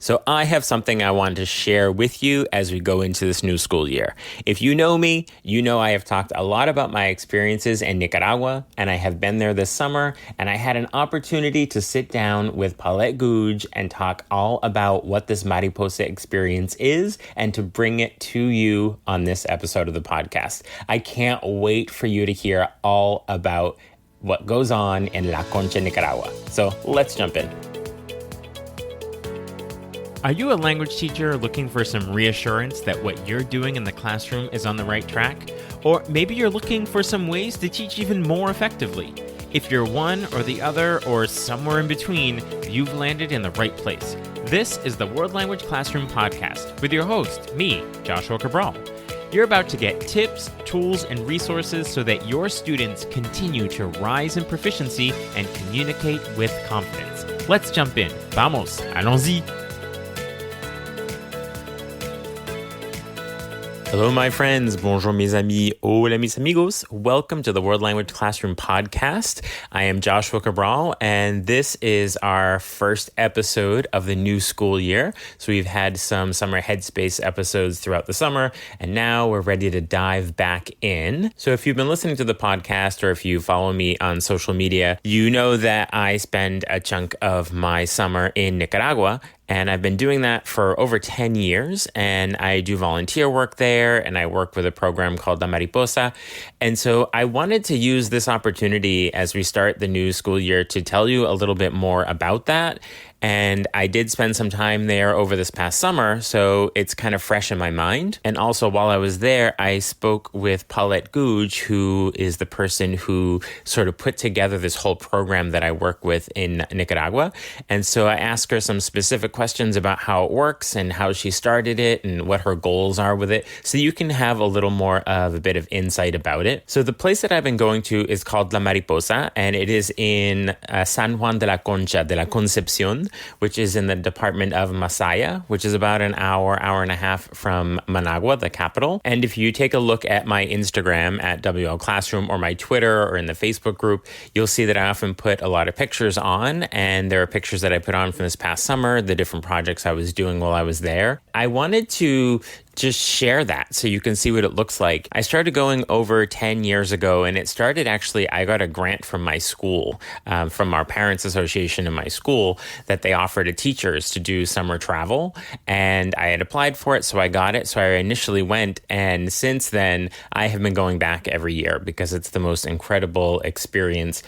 So I have something I wanted to share with you as we go into this new school year. If you know me, you know I have talked a lot about my experiences in Nicaragua, and I have been there this summer, and I had an opportunity to sit down with Paulette Goudge and talk all about what this Mariposa experience is and to bring it to you on this episode of the podcast. I can't wait for you to hear all about what goes on in La Concha, Nicaragua. So let's jump in. Are you a language teacher looking for some reassurance that what you're doing in the classroom is on the right track? Or maybe you're looking for some ways to teach even more effectively. If you're one or the other or somewhere in between, you've landed in the right place. This is the World Language Classroom Podcast with your host, me, Joshua Cabral. You're about to get tips, tools, and resources so that your students continue to rise in proficiency and communicate with confidence. Let's jump in. Vamos, allons-y. Hello, my friends. Bonjour, mes amis. Hola, mis amigos. Welcome to the World Language Classroom Podcast. I am Joshua Cabral, and this is our first episode of the new school year. So we've had some summer headspace episodes throughout the summer, and now we're ready to dive back in. So if you've been listening to the podcast or if you follow me on social media, you know that I spend a chunk of my summer in Nicaragua. And I've been doing that for over 10 years, and I do volunteer work there, and I work with a program called the Mariposa. And so I wanted to use this opportunity as we start the new school year to tell you a little bit more about that. And I did spend some time there over this past summer, so it's kind of fresh in my mind. And also, while I was there, I spoke with Paulette Goudge, who is the person who sort of put together this whole program that I work with in Nicaragua. And so I asked her some specific questions about how it works and how she started it and what her goals are with it, so you can have a little more of a bit of insight about it. So the place that I've been going to is called La Mariposa, and it is in San Juan de la Concha, de la Concepción, which is in the department of Masaya, which is about an hour and a half from Managua, the capital. And if you take a look at my Instagram at WL Classroom or my Twitter or in the Facebook group, you'll see that I often put a lot of pictures on, and there are pictures that I put on from this past summer, the different projects I was doing while I was there. I wanted to just share that so you can see what it looks like. I started going over 10 years ago, and it started actually, I got a grant from my school, from our parents association in my school, that they offered to teachers to do summer travel. And I had applied for it, so I got it. So I initially went, and since then I have been going back every year because it's the most incredible experience.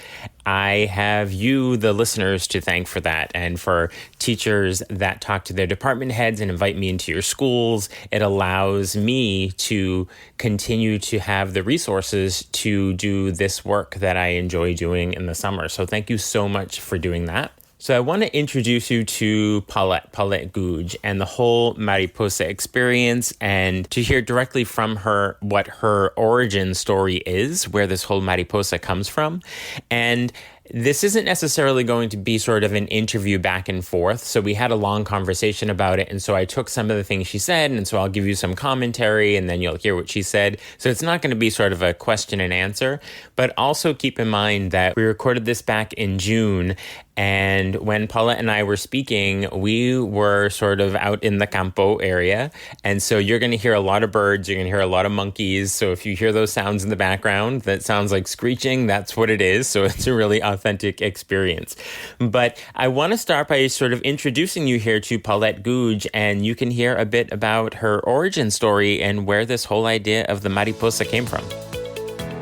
I have you, the listeners, to thank for that, and for teachers that talk to their department heads and invite me into your schools. It allows me to continue to have the resources to do this work that I enjoy doing in the summer. So thank you so much for doing that. So I want to introduce you to Paulette Goudge, and the whole Mariposa experience, and to hear directly from her what her origin story is, where this whole Mariposa comes from. And this isn't necessarily going to be sort of an interview back and forth. So we had a long conversation about it. And so I took some of the things she said, and so I'll give you some commentary, and then you'll hear what she said. So it's not going to be sort of a question and answer, but also keep in mind that we recorded this back in June. And when Paulette and I were speaking, we were sort of out in the campo area. And so you're going to hear a lot of birds, you're going to hear a lot of monkeys. So if you hear those sounds in the background, that sounds like screeching, that's what it is. So it's a really authentic experience. But I want to start by sort of introducing you here to Paulette Goudge, and you can hear a bit about her origin story and where this whole idea of the Mariposa came from.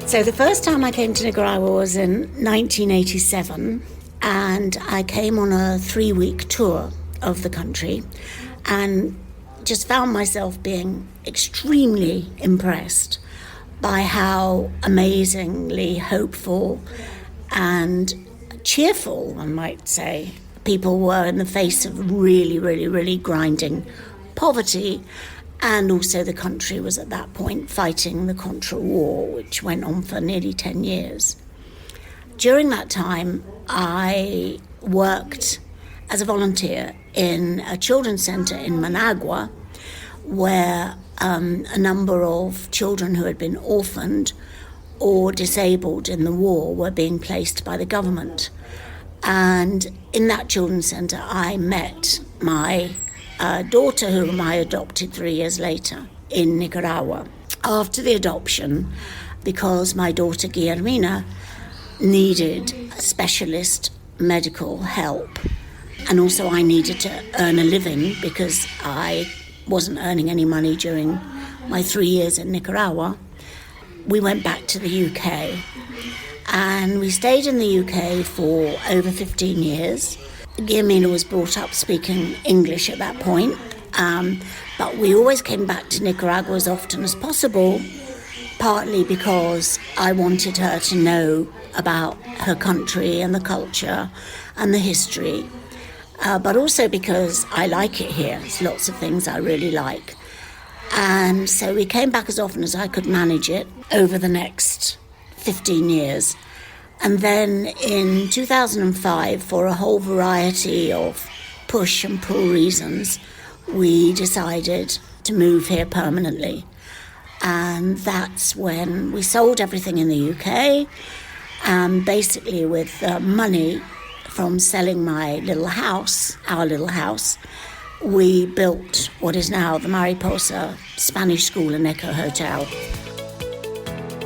So the first time I came to Nicaragua was in 1987. And I came on a 3-week tour of the country and just found myself being extremely impressed by how amazingly hopeful and cheerful, I might say, people were in the face of really, really, really grinding poverty. And also the country was at that point fighting the Contra War, which went on for nearly 10 years. During that time, I worked as a volunteer in a children's centre in Managua, where a number of children who had been orphaned or disabled in the war were being placed by the government. And in that children's centre, I met my daughter whom I adopted 3 years later in Nicaragua. After the adoption, because my daughter Guillermina needed specialist medical help, and also I needed to earn a living because I wasn't earning any money during my 3 years in Nicaragua, we went back to the UK. And we stayed in the UK for over 15 years. Guillermina was brought up speaking English at that point, but we always came back to Nicaragua as often as possible, partly because I wanted her to know about her country and the culture and the history, but also because I like it here. There's lots of things I really like. And so we came back as often as I could manage it over the next 15 years. And then in 2005, for a whole variety of push and pull reasons, we decided to move here permanently. And that's when we sold everything in the UK, and basically with money from selling my little house, our little house, we built what is now the Mariposa Spanish School and Eco Hotel.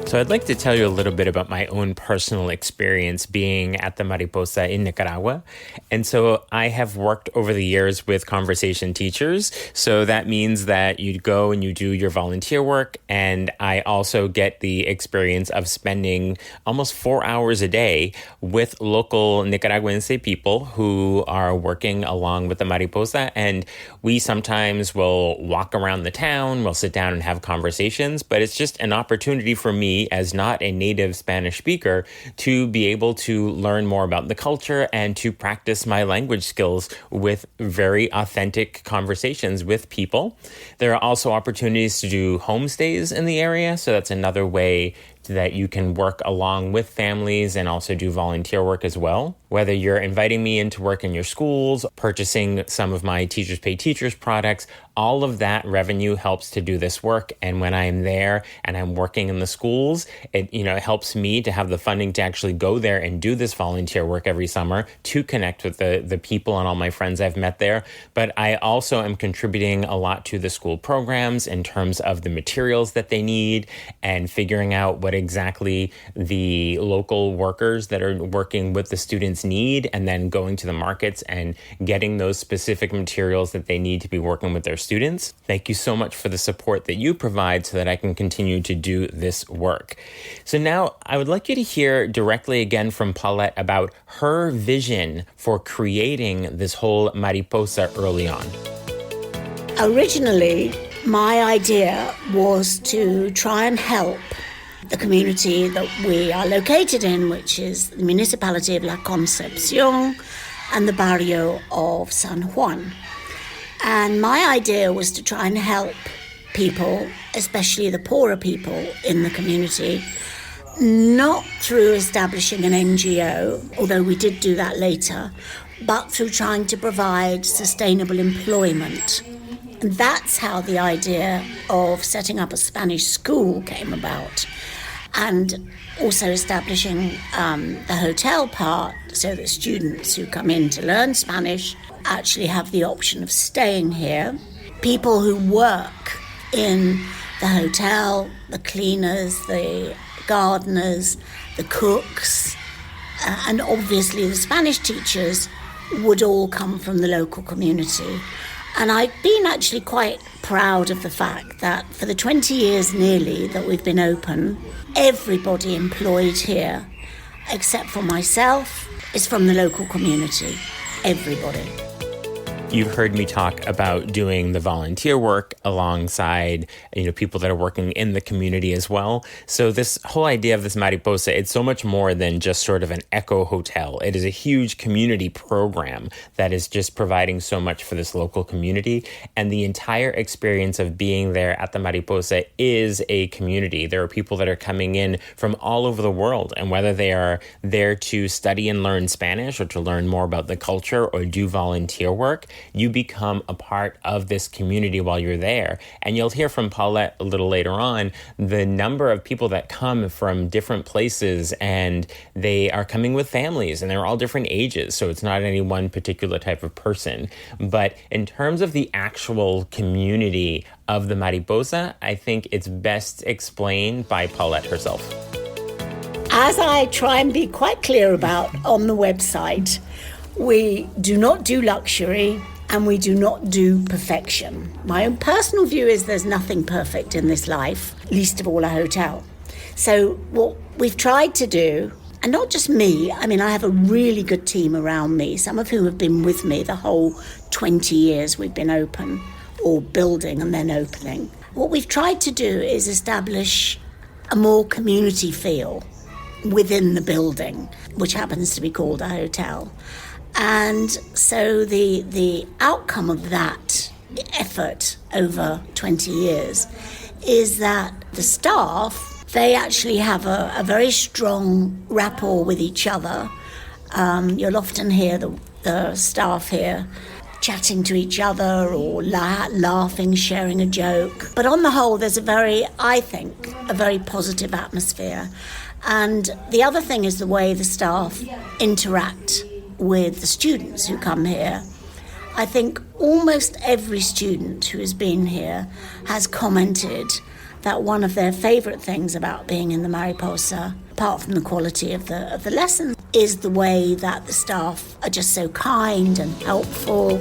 So I'd like to tell you a little bit about my own personal experience being at the Mariposa in Nicaragua. And so I have worked over the years with conversation teachers. So that means that you go and you do your volunteer work. And I also get the experience of spending almost 4 hours a day with local Nicaraguense people who are working along with the Mariposa. And we sometimes will walk around the town, we'll sit down and have conversations, but it's just an opportunity for me as not a native Spanish speaker to be able to learn more about the culture and to practice my language skills with very authentic conversations with people. There are also opportunities to do homestays in the area, so that's another way that you can work along with families and also do volunteer work as well. Whether you're inviting me in to work in your schools, purchasing some of my Teachers Pay Teachers products, all of that revenue helps to do this work. And when I'm there and I'm working in the schools, it helps me to have the funding to actually go there and do this volunteer work every summer to connect with the people and all my friends I've met there. But I also am contributing a lot to the school programs in terms of the materials that they need and figuring out what exactly the local workers that are working with the students need, and then going to the markets and getting those specific materials that they need to be working with their students. Thank you so much for the support that you provide so that I can continue to do this work. So now I would like you to hear directly again from Paulette about her vision for creating this whole Mariposa early on. Originally, my idea was to try and help the community that we are located in, which is the municipality of La Concepción and the barrio of San Juan. And my idea was to try and help people, especially the poorer people in the community, not through establishing an NGO, although we did do that later, but through trying to provide sustainable employment. And that's how the idea of setting up a Spanish school came about. And also establishing the hotel part so that students who come in to learn Spanish actually have the option of staying here. People who work in the hotel, the cleaners, the gardeners, the cooks, and obviously the Spanish teachers would all come from the local community. And I've been actually quite proud of the fact that for the 20 years nearly that we've been open, everybody employed here, except for myself, is from the local community. Everybody. You've heard me talk about doing the volunteer work alongside, people that are working in the community as well. So this whole idea of this Mariposa, it's so much more than just sort of an eco hotel. It is a huge community program that is just providing so much for this local community. And the entire experience of being there at the Mariposa is a community. There are people that are coming in from all over the world, and whether they are there to study and learn Spanish or to learn more about the culture or do volunteer work, you become a part of this community while you're there. And you'll hear from Paulette a little later on the number of people that come from different places, and they are coming with families, and they're all different ages. So it's not any one particular type of person. But in terms of the actual community of the Mariposa, I think it's best explained by Paulette herself. As I try and be quite clear about on the website, we do not do luxury and we do not do perfection. My own personal view is there's nothing perfect in this life, least of all a hotel. So what we've tried to do, and not just me, I mean, I have a really good team around me, some of whom have been with me the whole 20 years we've been open, or building and then opening. What we've tried to do is establish a more community feel within the building, which happens to be called a hotel. And so the outcome of that effort over 20 years is that the staff, they actually have a very strong rapport with each other. You'll often hear the staff here chatting to each other or laughing, sharing a joke. But on the whole, there's I think, a very positive atmosphere. And the other thing is the way the staff interact with the students who come here. I think almost every student who has been here has commented that one of their favourite things about being in the Mariposa, apart from the quality of the lessons, is the way that the staff are just so kind and helpful.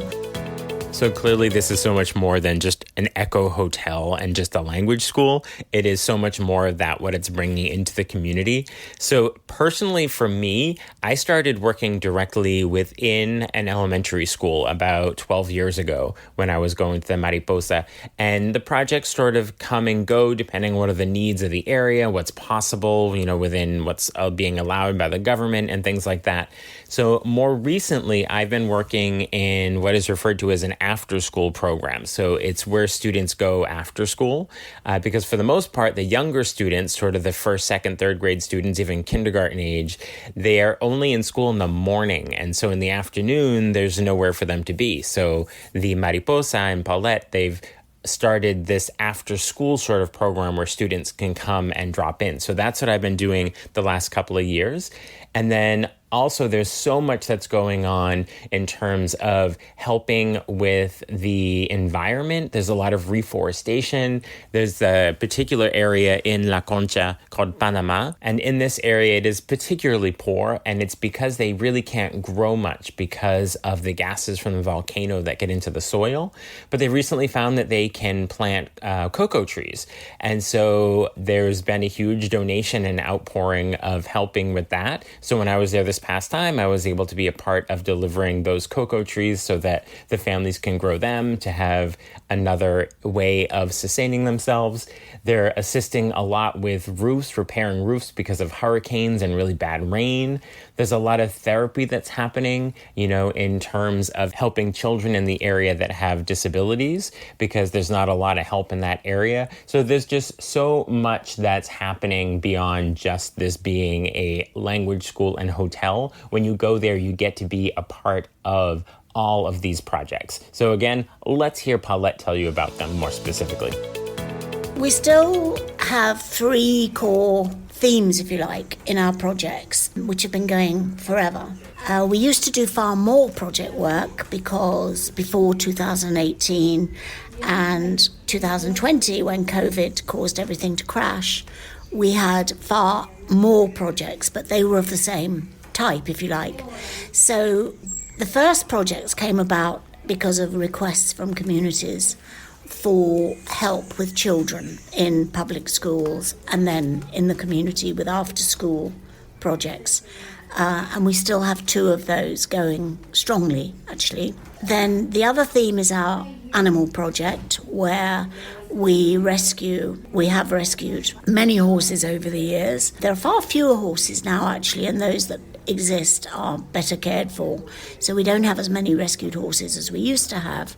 So clearly this is so much more than just an eco hotel and just a language school. It is so much more of that, what it's bringing into the community. So personally for me, I started working directly within an elementary school about 12 years ago when I was going to the Mariposa. And the projects sort of come and go depending on what are the needs of the area, what's possible, within what's being allowed by the government and things like that. So more recently, I've been working in what is referred to as an after-school program. So it's where students go after school, because for the most part, the younger students, sort of the first, second, third grade students, even kindergarten age, they are only in school in the morning. And so in the afternoon, there's nowhere for them to be. So the Mariposa and Paulette, they've started this after school sort of program where students can come and drop in. So that's what I've been doing the last couple of years. And then also, there's so much that's going on in terms of helping with the environment. There's a lot of reforestation. There's a particular area in La Concha called Panama. And in this area, it is particularly poor. And it's because they really can't grow much because of the gases from the volcano that get into the soil. But they recently found that they can plant cocoa trees. And so there's been a huge donation and outpouring of helping with that. So when I was there this past time, I was able to be a part of delivering those cocoa trees so that the families can grow them to have another way of sustaining themselves. They're assisting a lot with roofs, repairing roofs because of hurricanes and really bad rain. There's a lot of therapy that's happening, in terms of helping children in the area that have disabilities, because there's not a lot of help in that area. So there's just so much that's happening beyond just this being a language school and hotel. When you go there, you get to be a part of all of these projects. So again, let's hear Paulette tell you about them more specifically. We still have 3 core themes, if you like, in our projects, which have been going forever. We used to do far more project work because before 2018 and 2020, when COVID caused everything to crash, we had far more projects, but they were of the same type, if you like. So the first projects came about because of requests from communities for help with children in public schools and then in the community with after-school projects. And we still have 2 of those going strongly, actually. Then the other theme is our animal project, where we have rescued many horses over the years. There are far fewer horses now, actually, and those that exist are better cared for. So we don't have as many rescued horses as we used to have.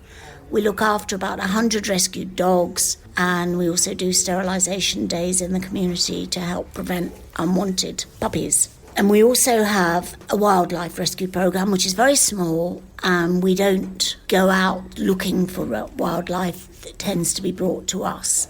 We look after about 100 rescued dogs, and we also do sterilisation days in the community to help prevent unwanted puppies And we also have a wildlife rescue program, which is very small, and we don't go out looking for wildlife. It tends to be brought to us.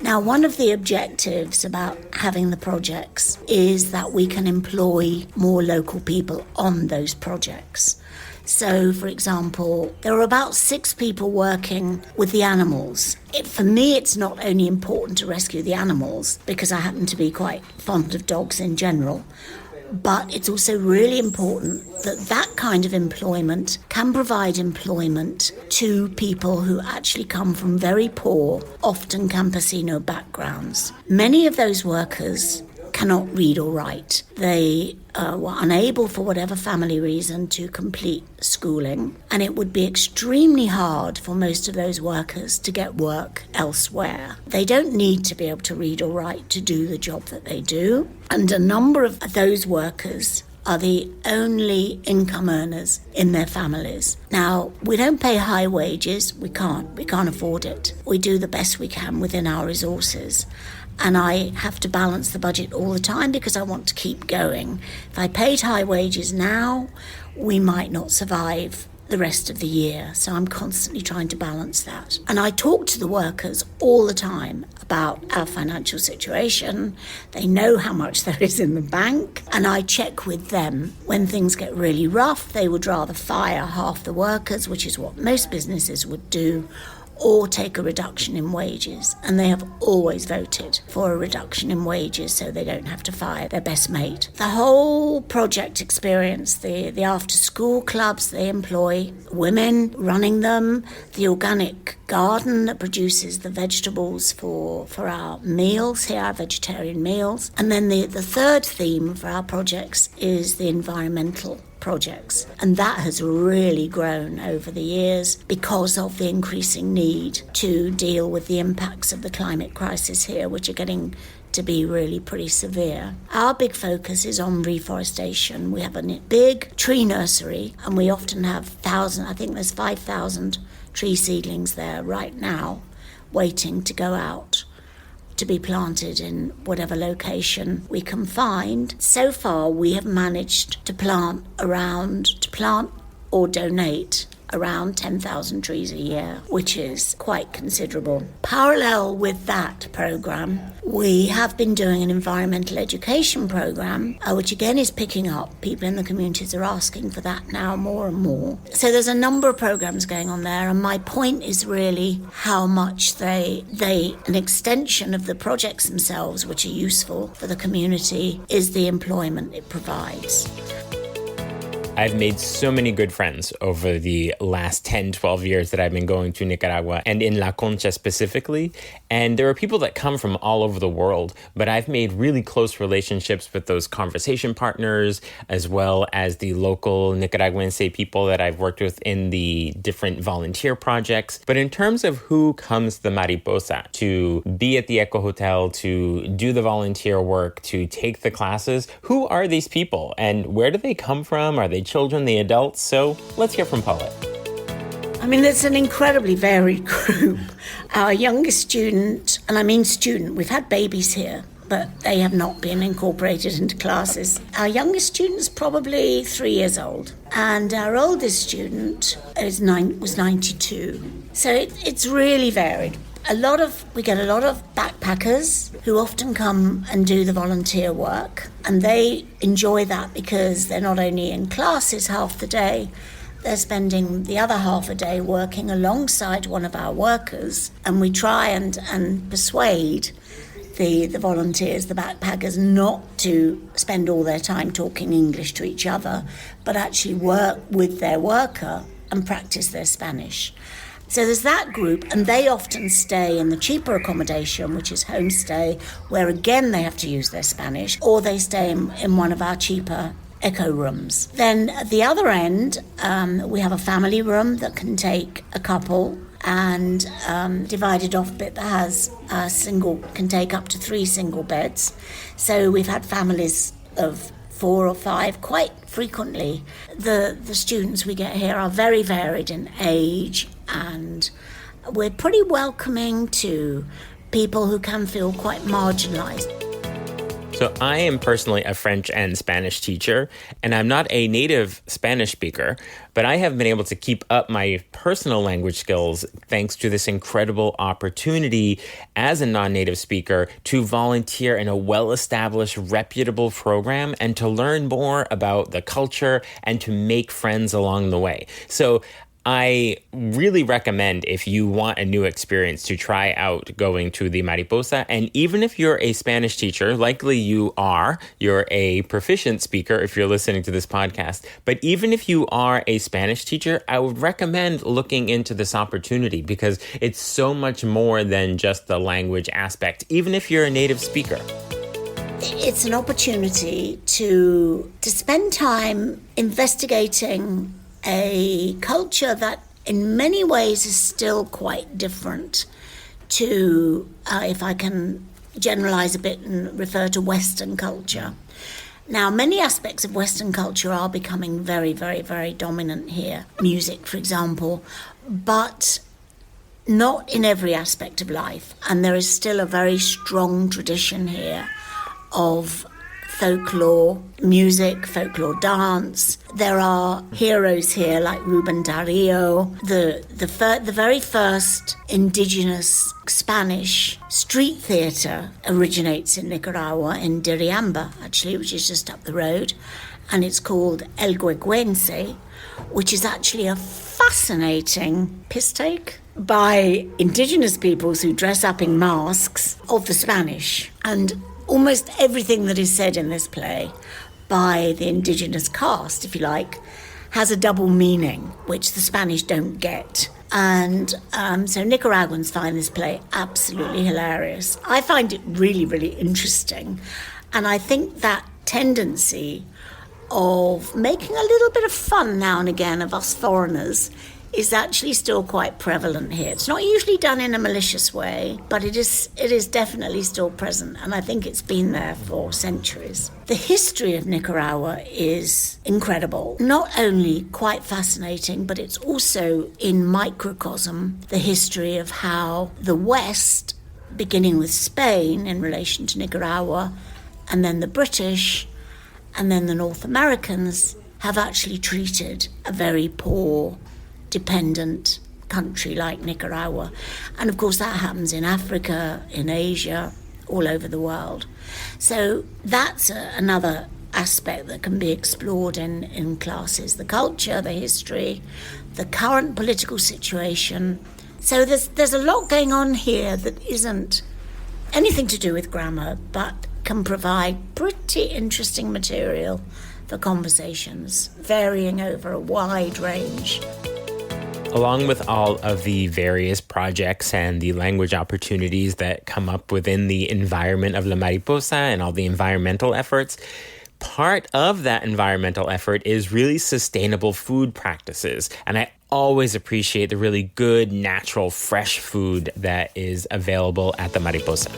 Now, one of the objectives about having the projects is that we can employ more local people on those projects. So, for example, there are about 6 people working with the animals. For me, it's not only important to rescue the animals, because I happen to be quite fond of dogs in general, but it's also really important that that kind of employment can provide employment to people who actually come from very poor, often campesino backgrounds. Many of those workers cannot read or write. They were unable, for whatever family reason, to complete schooling, and it would be extremely hard for most of those workers to get work elsewhere. They don't need to be able to read or write to do the job that they do, and a number of those workers are the only income earners in their families. Now, we don't pay high wages. We can't afford it. We do the best we can within our resources. And I have to balance the budget all the time because I want to keep going. If I paid high wages now, we might not survive the rest of the year. So I'm constantly trying to balance that. And I talk to the workers all the time about our financial situation. They know how much there is in the bank. And I check with them. When things get really rough, they would rather fire half the workers, which is what most businesses would do, or take a reduction in wages. And they have always voted for a reduction in wages so they don't have to fire their best mate. The whole project experience, the after-school clubs they employ, women running them, the organic garden that produces the vegetables for our meals here, our vegetarian meals. And then the third theme for our projects is the environmental projects, and that has really grown over the years because of the increasing need to deal with the impacts of the climate crisis here, which are getting to be really pretty severe. Our big focus is on reforestation. We have a big tree nursery, and we often have there's 5,000 tree seedlings there right now waiting to go out to be planted in whatever location we can find. So far, we have managed to plant or donate around 10,000 trees a year, which is quite considerable. Parallel with that program, we have been doing an environmental education program, which again is picking up. People in the communities are asking for that now more and more. So there's a number of programs going on there, and my point is really how much an extension of the projects themselves, which are useful for the community, is the employment it provides. I've made so many good friends over the last 10, 12 years that I've been going to Nicaragua and in La Concha specifically. And there are people that come from all over the world, but I've made really close relationships with those conversation partners, as well as the local Nicaraguan So people that I've worked with in the different volunteer projects. But in terms of who comes to the Mariposa to be at the Eco Hotel, to do the volunteer work, to take the classes, who are these people and where do they come from? Are they children, the adults? So let's hear from Paulette. I mean, it's an incredibly varied group. Our youngest student, and I mean student, we've had babies here, but they have not been incorporated into classes. Our youngest student is probably 3 years old, and our oldest student was 92. So it's really varied. We get a lot of backpackers who often come and do the volunteer work, and they enjoy that because they're not only in classes half the day, they're spending the other half a day working alongside one of our workers, and we try and persuade the volunteers, the backpackers, not to spend all their time talking English to each other, but actually work with their worker and practice their Spanish. So there's that group, and they often stay in the cheaper accommodation, which is homestay, where again they have to use their Spanish, or they stay in one of our cheaper eco rooms. Then at the other end, we have a family room that can take a couple, and divided off bit that has can take up to 3 single beds. So we've had families of 4 or 5 quite frequently. The students we get here are very varied in age, and we're pretty welcoming to people who can feel quite marginalised. So I am personally a French and Spanish teacher, and I'm not a native Spanish speaker, but I have been able to keep up my personal language skills thanks to this incredible opportunity as a non-native speaker to volunteer in a well-established, reputable program and to learn more about the culture and to make friends along the way. So I really recommend, if you want a new experience, to try out going to the Mariposa. And even if you're a Spanish teacher, likely you're a proficient speaker if you're listening to this podcast. But even if you are a Spanish teacher, I would recommend looking into this opportunity because it's so much more than just the language aspect, even if you're a native speaker. It's an opportunity to spend time investigating a culture that in many ways is still quite different to, if I can generalize a bit and refer to Western culture. Now, many aspects of Western culture are becoming very, very, very dominant here. Music, for example, but not in every aspect of life. And there is still a very strong tradition here of folklore music, folklore dance. There are heroes here like Ruben Darío. The very first indigenous Spanish street theatre originates in Nicaragua, in Diriamba, actually, which is just up the road. And it's called El Güeguense, which is actually a fascinating piss take by indigenous peoples who dress up in masks of the Spanish. And almost everything that is said in this play by the indigenous cast, if you like, has a double meaning, which the Spanish don't get. And so Nicaraguans find this play absolutely hilarious. I find it really, really interesting. And I think that tendency of making a little bit of fun now and again of us foreigners is actually still quite prevalent here. It's not usually done in a malicious way, but it is definitely still present, and I think it's been there for centuries. The history of Nicaragua is incredible, not only quite fascinating, but it's also in microcosm the history of how the West, beginning with Spain in relation to Nicaragua, and then the British, and then the North Americans, have actually treated a very poor, dependent country like Nicaragua. And of course that happens in Africa, in Asia, all over the world. So that's another aspect that can be explored in classes: the culture, the history, the current political situation. So there's a lot going on here that isn't anything to do with grammar, but can provide pretty interesting material for conversations, varying over a wide range. Along with all of the various projects and the language opportunities that come up within the environment of La Mariposa and all the environmental efforts, part of that environmental effort is really sustainable food practices. And I always appreciate the really good, natural, fresh food that is available at the Mariposa.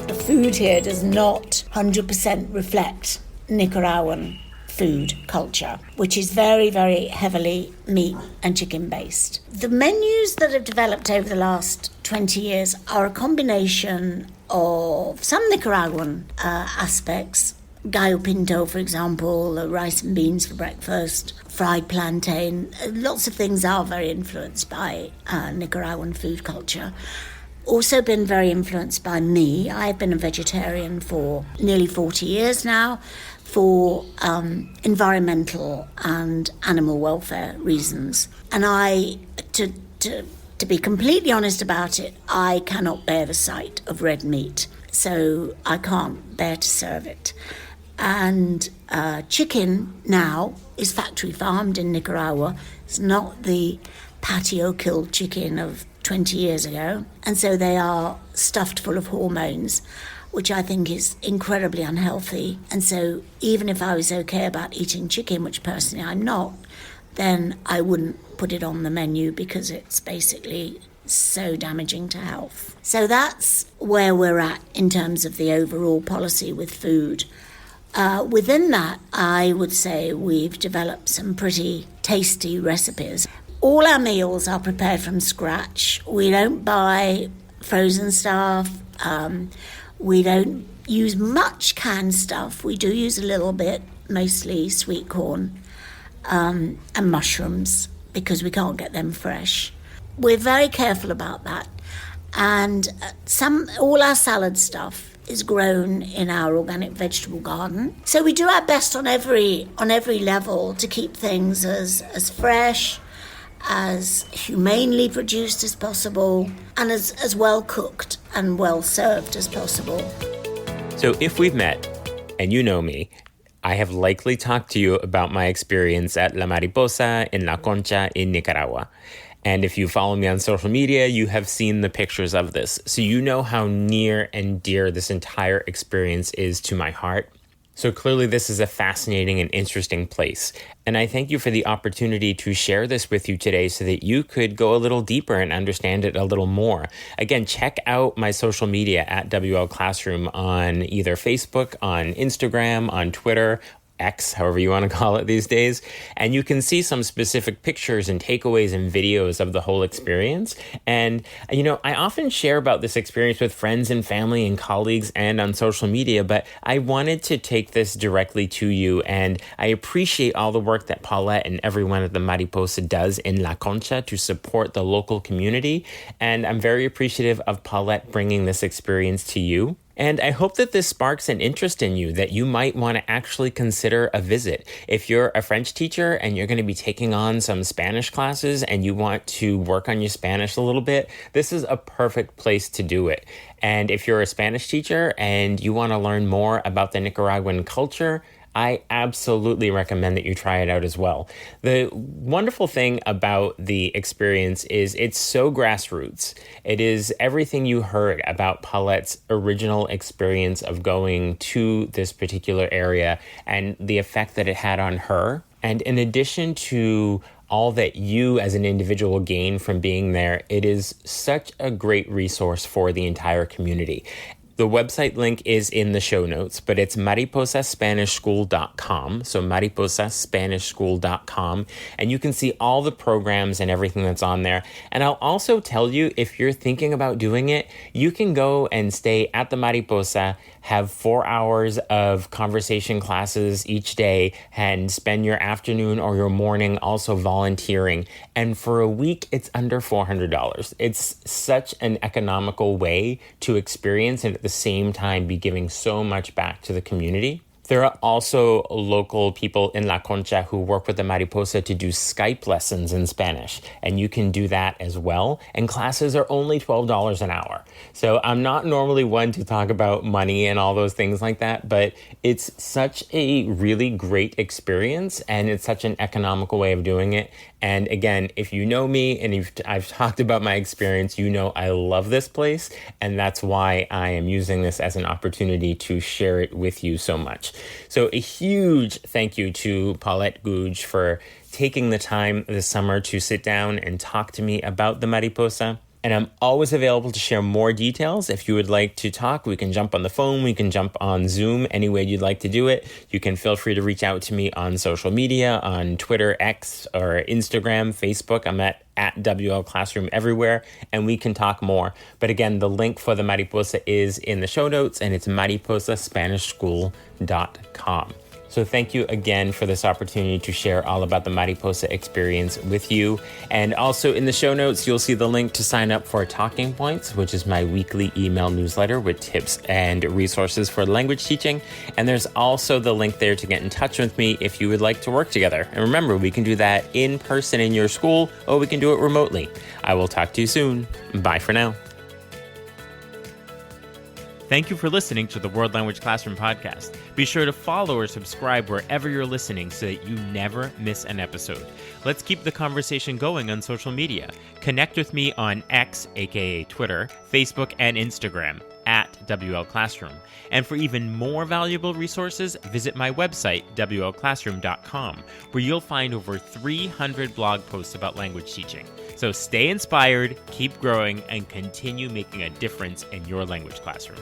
The food here does not 100% reflect Nicaraguan food culture, which is very, very heavily meat and chicken based. The menus that have developed over the last 20 years are a combination of some Nicaraguan aspects. Gallo pinto, for example, rice and beans for breakfast, fried plantain. Lots of things are very influenced by Nicaraguan food culture. Also been very influenced by me. I've been a vegetarian for nearly 40 years now, for environmental and animal welfare reasons. And to be completely honest about it, I cannot bear the sight of red meat, so I can't bear to serve it. And chicken now is factory farmed in Nicaragua. It's not the patio-killed chicken of 20 years ago. And so they are stuffed full of hormones, which I think is incredibly unhealthy. And so even if I was okay about eating chicken, which personally I'm not, then I wouldn't put it on the menu because it's basically so damaging to health. So that's where we're at in terms of the overall policy with food. Within that, I would say we've developed some pretty tasty recipes. All our meals are prepared from scratch. We don't buy frozen stuff. We don't use much canned stuff. We do use a little bit, mostly sweet corn and mushrooms, because we can't get them fresh. We're very careful about that. And all our salad stuff is grown in our organic vegetable garden. So we do our best on every level to keep things as fresh, as humanely produced as possible, and as well cooked and well served as possible. So if we've met, and you know me, I have likely talked to you about my experience at La Mariposa in La Concha in Nicaragua. And if you follow me on social media, you have seen the pictures of this. So you know how near and dear this entire experience is to my heart. So clearly this is a fascinating and interesting place. And I thank you for the opportunity to share this with you today so that you could go a little deeper and understand it a little more. Again, check out my social media at WL Classroom on either Facebook, on Instagram, on Twitter, X, however you want to call it these days. And you can see some specific pictures and takeaways and videos of the whole experience. And, I often share about this experience with friends and family and colleagues and on social media, but I wanted to take this directly to you. And I appreciate all the work that Paulette and everyone at the Mariposa does in La Concha to support the local community. And I'm very appreciative of Paulette bringing this experience to you. And I hope that this sparks an interest in you, that you might want to actually consider a visit. If you're a French teacher and you're going to be taking on some Spanish classes and you want to work on your Spanish a little bit, this is a perfect place to do it. And if you're a Spanish teacher and you want to learn more about the Nicaraguan culture, I absolutely recommend that you try it out as well. The wonderful thing about the experience is it's so grassroots. It is everything you heard about Paulette's original experience of going to this particular area and the effect that it had on her. And in addition to all that you as an individual gain from being there, it is such a great resource for the entire community. The website link is in the show notes, but it's mariposaspanishschool.com. So mariposaspanishschool.com. And you can see all the programs and everything that's on there. And I'll also tell you, if you're thinking about doing it, you can go and stay at the Mariposa, have 4 hours of conversation classes each day, and spend your afternoon or your morning also volunteering. And for a week, it's under $400. It's such an economical way to experience and at the same time be giving so much back to the community. There are also local people in La Concha who work with the Mariposa to do Skype lessons in Spanish, and you can do that as well. And classes are only $12 an hour. So I'm not normally one to talk about money and all those things like that, but it's such a really great experience, and it's such an economical way of doing it. And again, if you know me and I've talked about my experience, you know I love this place, and that's why I am using this as an opportunity to share it with you so much. So a huge thank you to Paulette Goudge for taking the time this summer to sit down and talk to me about the Mariposa. And I'm always available to share more details. If you would like to talk, we can jump on the phone, we can jump on Zoom, any way you'd like to do it. You can feel free to reach out to me on social media, on Twitter, X, or Instagram, Facebook. I'm at WL Classroom everywhere, and we can talk more. But again, the link for the Mariposa is in the show notes, and it's mariposaspanishschool.com. So thank you again for this opportunity to share all about the Mariposa experience with you. And also in the show notes, you'll see the link to sign up for Talking Points, which is my weekly email newsletter with tips and resources for language teaching. And there's also the link there to get in touch with me if you would like to work together. And remember, we can do that in person in your school, or we can do it remotely. I will talk to you soon. Bye for now. Thank you for listening to the World Language Classroom podcast. Be sure to follow or subscribe wherever you're listening so that you never miss an episode. Let's keep the conversation going on social media. Connect with me on X, aka Twitter, Facebook, and Instagram at WL Classroom. And for even more valuable resources, visit my website, WLClassroom.com, where you'll find over 300 blog posts about language teaching. So stay inspired, keep growing, and continue making a difference in your language classroom.